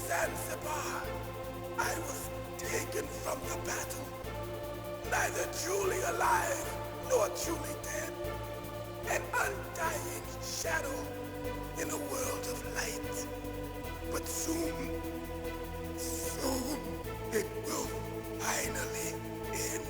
Zanzibar, I was taken from the battle, neither truly alive nor truly dead, an undying shadow in a world of light. But soon it will finally end.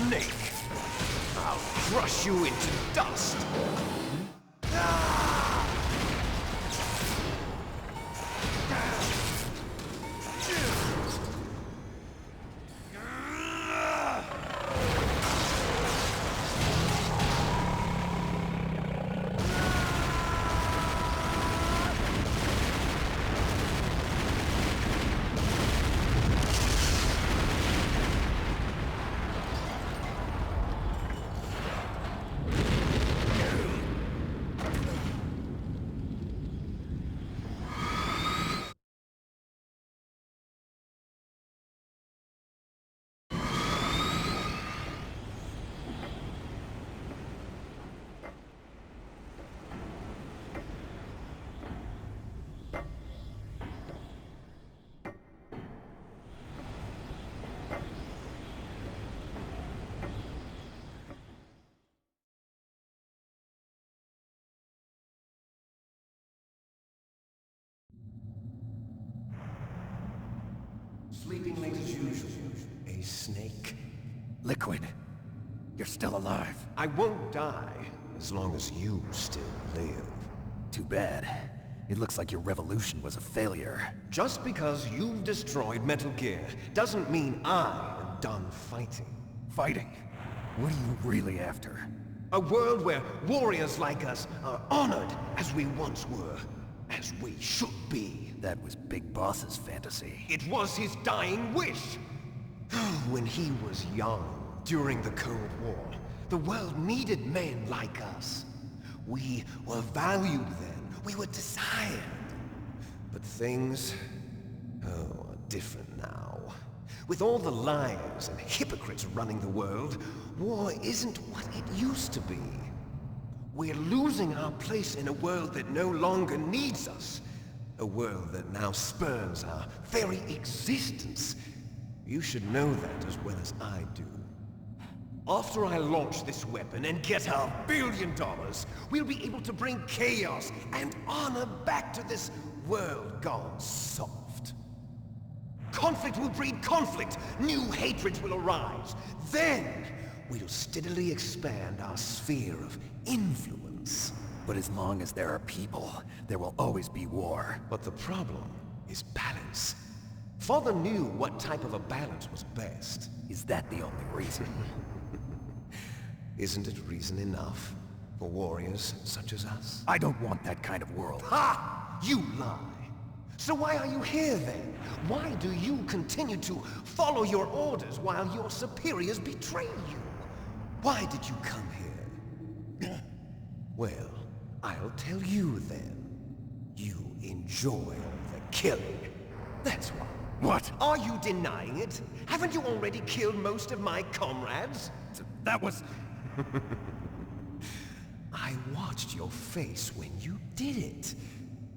Snake! I'll crush you into dust! sleeping late as usual. A snake. Liquid, you're still alive. I won't die as long as you still live. Too bad. It looks like your revolution was a failure. Just because you've destroyed Metal Gear doesn't mean I am done fighting. Fighting? What are you really after? A world where warriors like us are honored as we once were, as we should be. That was Big Boss's fantasy. It was his dying wish. When he was young, during the Cold War, the world needed men like us. We were valued then. We were desired. But things, are different now. With all the liars and hypocrites running the world, war isn't what it used to be. We're losing our place in a world that no longer needs us. A world that now spurns our very existence. You should know that as well as I do. After I launch this weapon and get our $1 billion, we'll be able to bring chaos and honor back to this world gone soft. Conflict will breed conflict. New hatreds will arise. Then, we'll steadily expand our sphere of influence. But as long as there are people, there will always be war. But the problem is balance. Father knew what type of a balance was best. Is that the only reason? Isn't it reason enough for warriors such as us? I don't want that kind of world. Ha! You lie! So why are you here then? Why do you continue to follow your orders while your superiors betray you? Why did you come here? Well, I'll tell you then. You enjoy the killing. That's why. What? Are you denying it? Haven't you already killed most of my comrades? That was... I watched your face when you did it.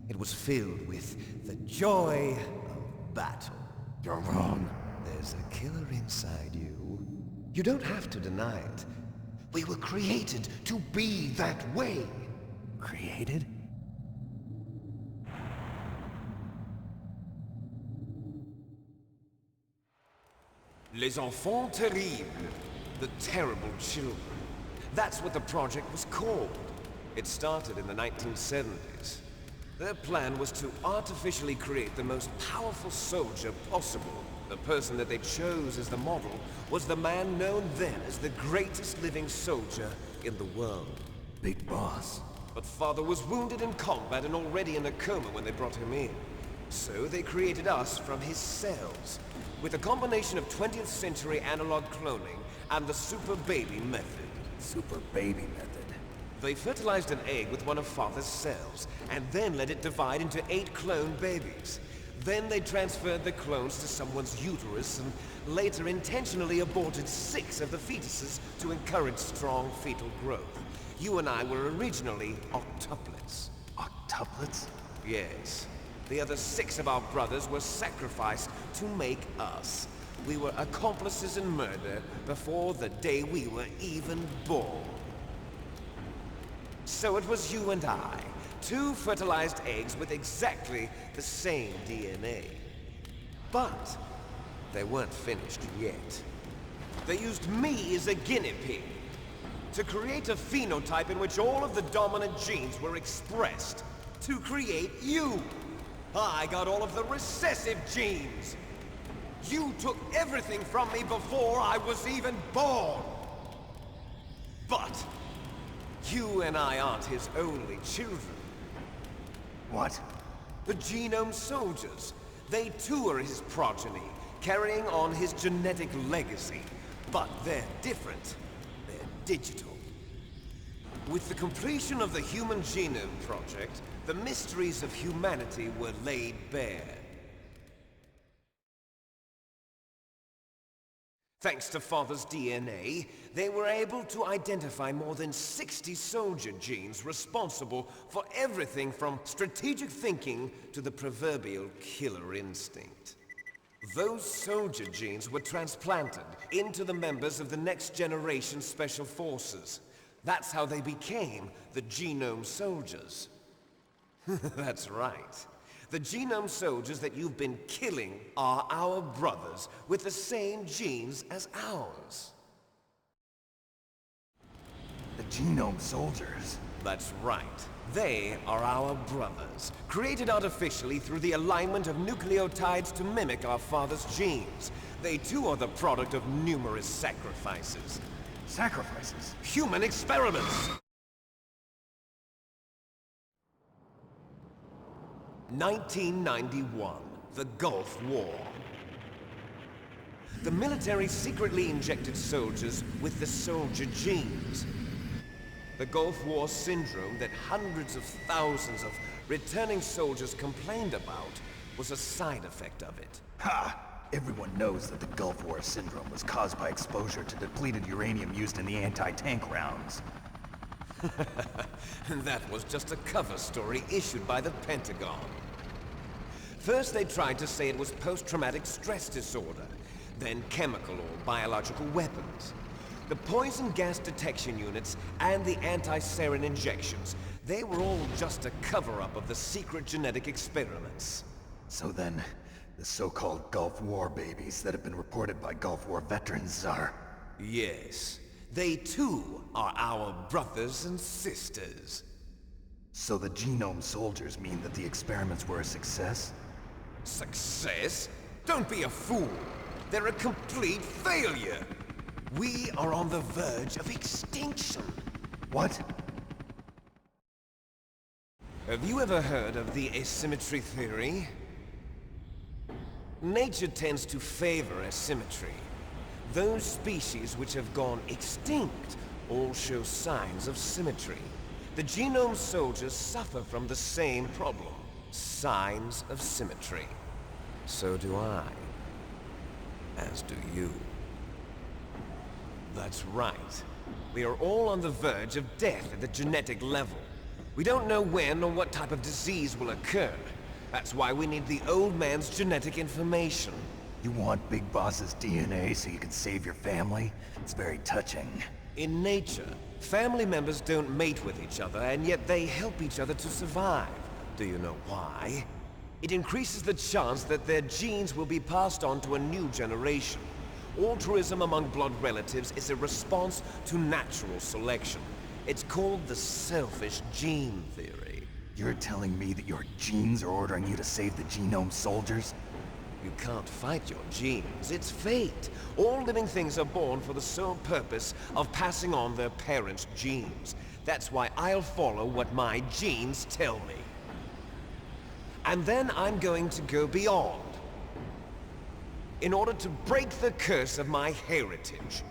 It was filled with the joy of battle. You're wrong. There's a killer inside you. You don't have to deny it. We were created to be that way. Created? Les enfants terribles. The terrible children. That's what the project was called. It started in the 1970s. Their plan was to artificially create the most powerful soldier possible. The person that they chose as the model was the man known then as the greatest living soldier in the world. Big Boss. But Father was wounded in combat and already in a coma when they brought him in. So they created us from his cells, with a combination of 20th century analog cloning and the Super Baby method. Super Baby method. They fertilized an egg with one of Father's cells, and then let it divide into 8 clone babies. Then they transferred the clones to someone's uterus, and later intentionally aborted 6 of the fetuses to encourage strong fetal growth. You and I were originally octuplets. Octuplets? Yes. The other 6 of our brothers were sacrificed to make us. We were accomplices in murder before the day we were even born. So it was you and I, 2 fertilized eggs with exactly the same DNA. But they weren't finished yet. They used me as a guinea pig to create a phenotype in which all of the dominant genes were expressed to create you. I got all of the recessive genes. You took everything from me before I was even born. But you and I aren't his only children. What? The Genome Soldiers. They too are his progeny, carrying on his genetic legacy. But they're different. They're digital. With the completion of the Human Genome Project, the mysteries of humanity were laid bare. Thanks to Father's DNA, they were able to identify more than 60 soldier genes responsible for everything from strategic thinking to the proverbial killer instinct. Those soldier genes were transplanted into the members of the next generation Special Forces. That's how they became the Genome Soldiers. That's right. The genome soldiers that you've been killing are our brothers with the same genes as ours. The genome soldiers? That's right. They are our brothers, created artificially through the alignment of nucleotides to mimic our father's genes. They too are the product of numerous sacrifices. Sacrifices? Human experiments! 1991, the Gulf War. The military secretly injected soldiers with the soldier genes. The Gulf War syndrome that hundreds of thousands of returning soldiers complained about was a side effect of it. Ha! Everyone knows that the Gulf War syndrome was caused by exposure to depleted uranium used in the anti-tank rounds. That was just a cover story issued by the Pentagon. First they tried to say it was post-traumatic stress disorder, then chemical or biological weapons. The poison gas detection units and the anti-sarin injections, they were all just a cover-up of the secret genetic experiments. So then, the so-called Gulf War babies that have been reported by Gulf War veterans are... Yes. They too are our brothers and sisters. So the genome soldiers mean that the experiments were a success? Success? Don't be a fool! They're a complete failure! We are on the verge of extinction. What? Have you ever heard of the asymmetry theory? Nature tends to favor asymmetry. Those species which have gone extinct all show signs of symmetry. The genome soldiers suffer from the same problem. Signs of symmetry. So do I. As do you. That's right. We are all on the verge of death at the genetic level. We don't know when or what type of disease will occur. That's why we need the old man's genetic information. You want Big Boss's DNA so you can save your family? It's very touching. In nature, family members don't mate with each other, and yet they help each other to survive. Do you know why? It increases the chance that their genes will be passed on to a new generation. Altruism among blood relatives is a response to natural selection. It's called the selfish gene theory. You're telling me that your genes are ordering you to save the genome soldiers? You can't fight your genes. It's fate. All living things are born for the sole purpose of passing on their parents' genes. That's why I'll follow what my genes tell me. And then I'm going to go beyond. In order to break the curse of my heritage.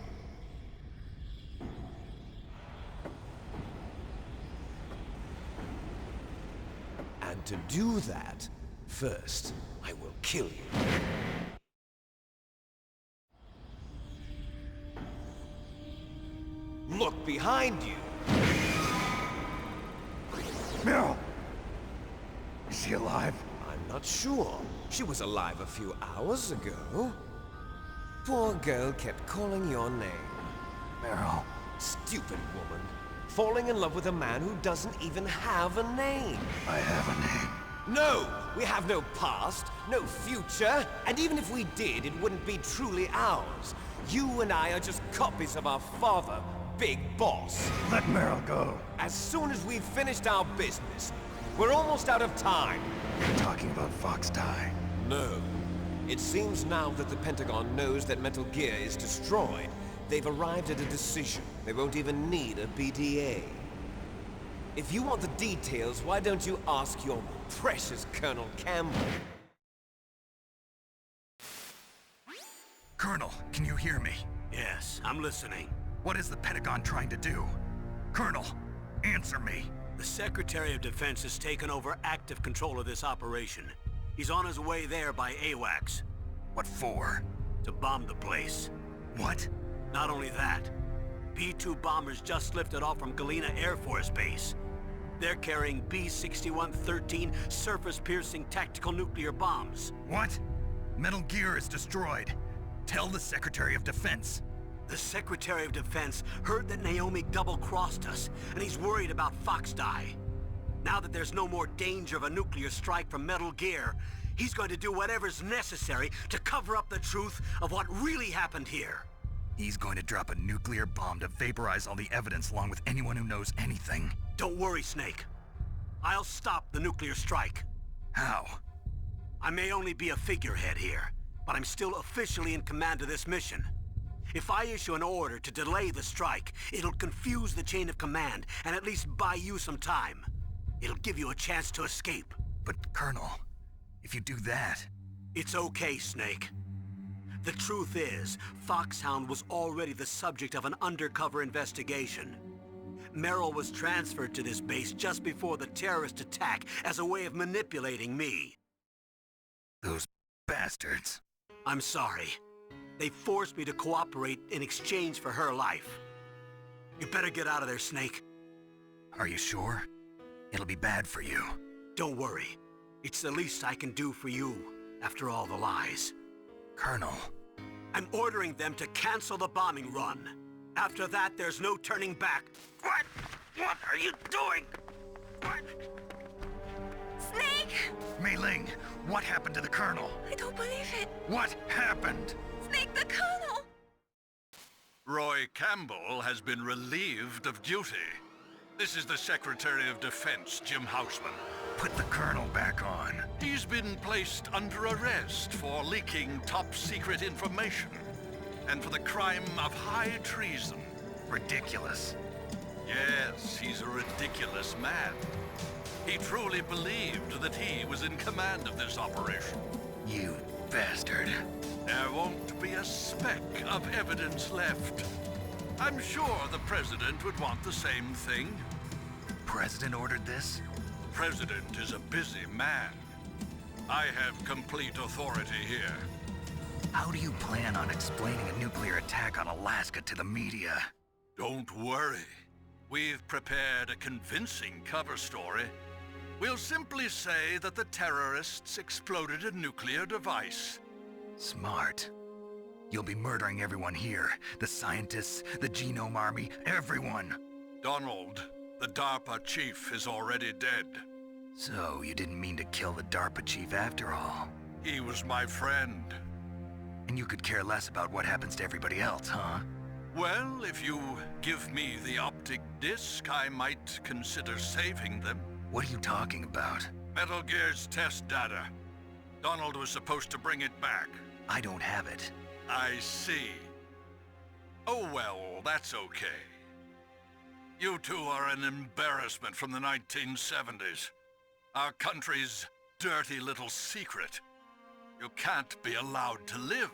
And to do that, first, I will kill you. Look behind you! Meryl! Is she alive? I'm not sure. She was alive a few hours ago. Poor girl kept calling your name. Meryl. Stupid woman. Falling in love with a man who doesn't even have a name. I have a name. No! We have no past, no future, and even if we did, it wouldn't be truly ours. You and I are just copies of our father, Big Boss. Let Meryl go. As soon as we've finished our business, we're almost out of time. You're talking about Fox Die. No. It seems now that the Pentagon knows that Metal Gear is destroyed. They've arrived at a decision. They won't even need a BDA. If you want the details, why don't you ask your precious Colonel Campbell? Colonel, can you hear me? Yes, I'm listening. What is the Pentagon trying to do? Colonel, answer me. The Secretary of Defense has taken over active control of this operation. He's on his way there by AWACS. What for? To bomb the place. What? Not only that, B-2 bombers just lifted off from Galena Air Force Base. They're carrying B-6113 surface-piercing tactical nuclear bombs. What? Metal Gear is destroyed. Tell the Secretary of Defense. The Secretary of Defense heard that Naomi double-crossed us, and he's worried about Fox Die. Now that there's no more danger of a nuclear strike from Metal Gear, he's going to do whatever's necessary to cover up the truth of what really happened here. He's going to drop a nuclear bomb to vaporize all the evidence along with anyone who knows anything. Don't worry, Snake. I'll stop the nuclear strike. How? I may only be a figurehead here, but I'm still officially in command of this mission. If I issue an order to delay the strike, it'll confuse the chain of command and at least buy you some time. It'll give you a chance to escape. But, Colonel, if you do that... It's okay, Snake. The truth is, Foxhound was already the subject of an undercover investigation. Merrill was transferred to this base just before the terrorist attack as a way of manipulating me. Those bastards. I'm sorry. They forced me to cooperate in exchange for her life. You better get out of there, Snake. Are you sure? It'll be bad for you. Don't worry. It's the least I can do for you, after all the lies. Colonel... I'm ordering them to cancel the bombing run. After that, there's no turning back. What? What are you doing? What? Snake! Mei Ling, what happened to the Colonel? I don't believe it. What happened? Snake, the Colonel! Roy Campbell has been relieved of duty. This is the Secretary of Defense, Jim Houseman. Put the Colonel back on. He's been placed under arrest for leaking top-secret information and for the crime of high treason. Ridiculous. Yes, he's a ridiculous man. He truly believed that he was in command of this operation. You bastard. There won't be a speck of evidence left. I'm sure the President would want the same thing. President ordered this? President is a busy man. I have complete authority here. How do you plan on explaining a nuclear attack on Alaska to the media? Don't worry. We've prepared a convincing cover story. We'll simply say that the terrorists exploded a nuclear device. Smart. You'll be murdering everyone here. The scientists, the Genome Army, everyone. Donald, the DARPA chief, is already dead. So, you didn't mean to kill the DARPA chief after all. He was my friend. And you could care less about what happens to everybody else, huh? Well, if you give me the optic disc, I might consider saving them. What are you talking about? Metal Gear's test data. Donald was supposed to bring it back. I don't have it. I see. Oh well, that's okay. You two are an embarrassment from the 1970s. Our country's dirty little secret. You can't be allowed to live.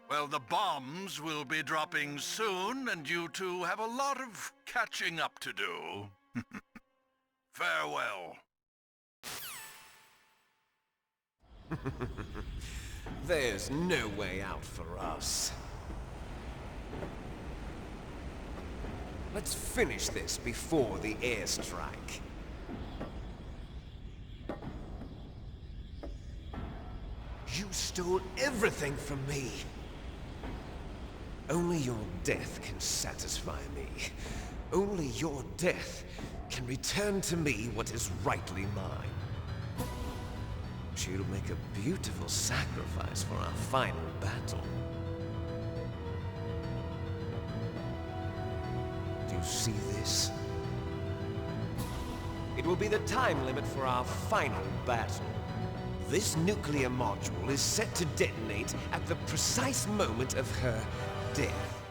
Well, the bombs will be dropping soon, and you two have a lot of catching up to do. Farewell. There's no way out for us. Let's finish this before the airstrike. You stole everything from me. Only your death can satisfy me. Only your death can return to me what is rightly mine. She'll make a beautiful sacrifice for our final battle. Do you see this? It will be the time limit for our final battle. This nuclear module is set to detonate at the precise moment of her death.